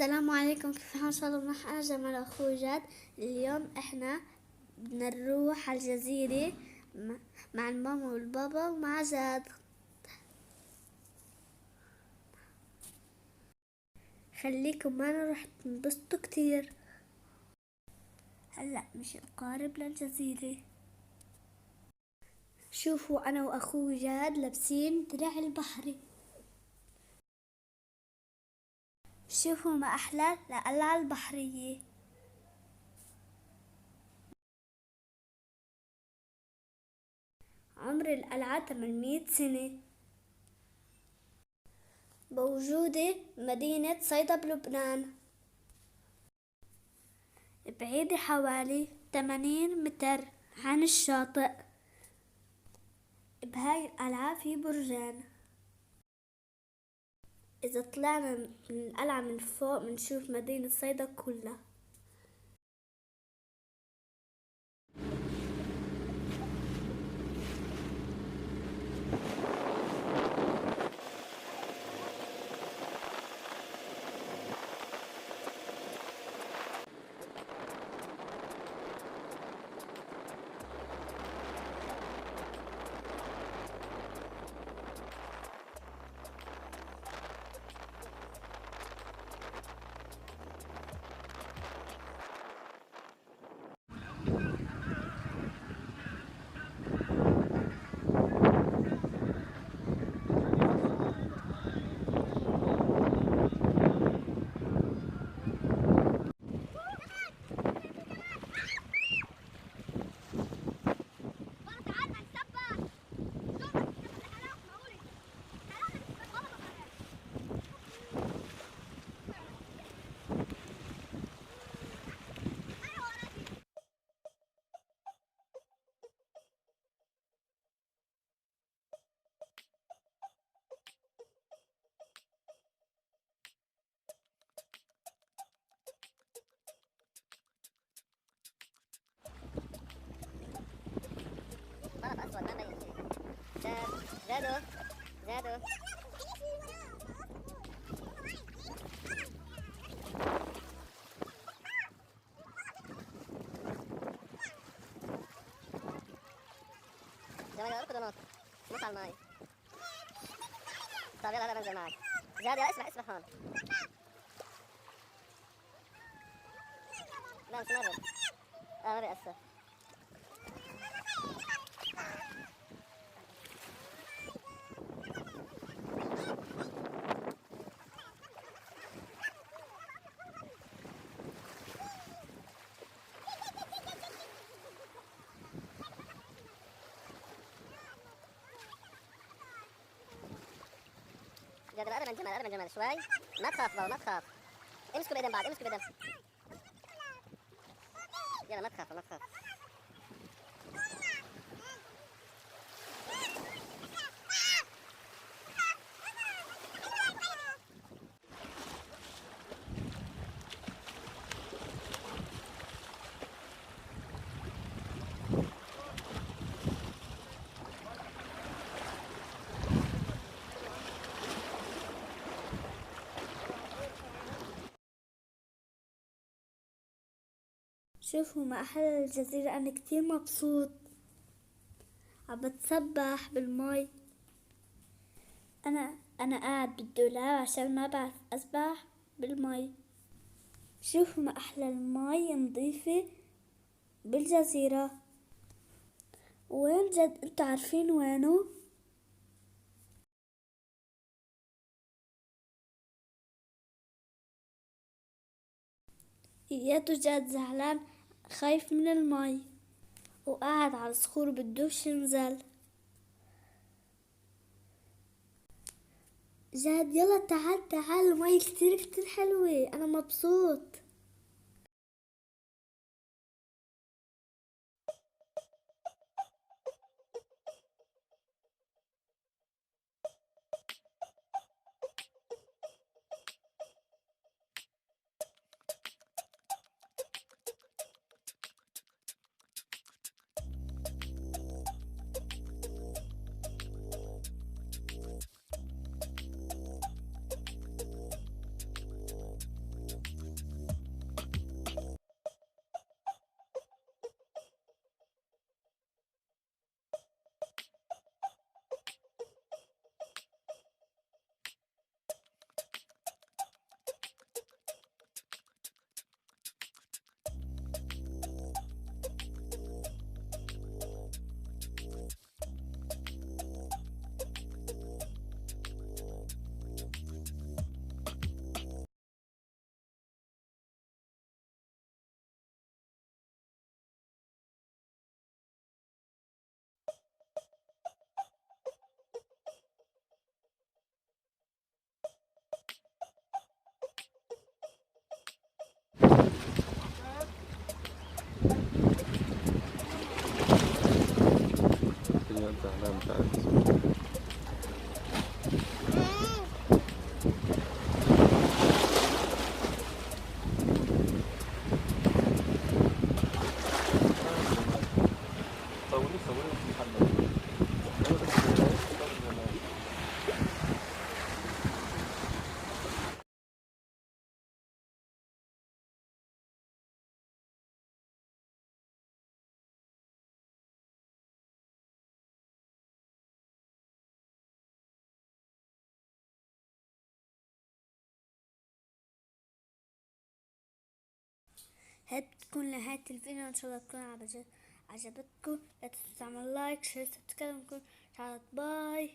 السلام عليكم، كيف حال؟ ان شاء الله منح. انا جمال اخوي جاد. اليوم احنا بدنا نروح على الجزيرة مع الماما والبابا ومع جاد. خليكم معنا، رح تنبسطوا كتير. هلا مش قارب للجزيرة. شوفوا انا واخوي جاد لابسين درع البحري. شوفوا ما احلى القلعة البحرية. عمر القلعة 800 سنة. موجودة مدينة صيدا بلبنان، بعيدة حوالي 80 متر عن الشاطئ. بهاي القلعة في برجان. إذا طلعنا من القلعة من فوق بنشوف مدينة صيدا كلها. غلط أسود ما بين شيء. زادوا جمال اركض ونط على الماي. طيب يلا هلا بنزل معك. زاد يلا اسمع هون. لا مش مرة. ما بيأثر. جد قرب من جمال شوي. ما تخاف بابا ما تخاف. امسكوا بايدين بعض يلا ما تخاف. شوفوا ما أحلى الجزيرة، أنا كتير مبسوط. عم بتسبح بالمي. أنا قاعد بالدولاب عشان ما بعرف أسبح بالمي. شوفوا ما أحلى المي نظيفة بالجزيرة. وين جد انتوا عارفين وينه؟ يادو جاد زعلان، خايف من المي وقاعد على الصخور بدوش ينزل. جاد يلا تعال المي كتير حلوة، أنا مبسوط. هاي بتكون نهاية الفيديو، ان شاء الله تكون عجبتكم. لا تنسوا تعملوا لايك، شير، سبسكرايب. باي.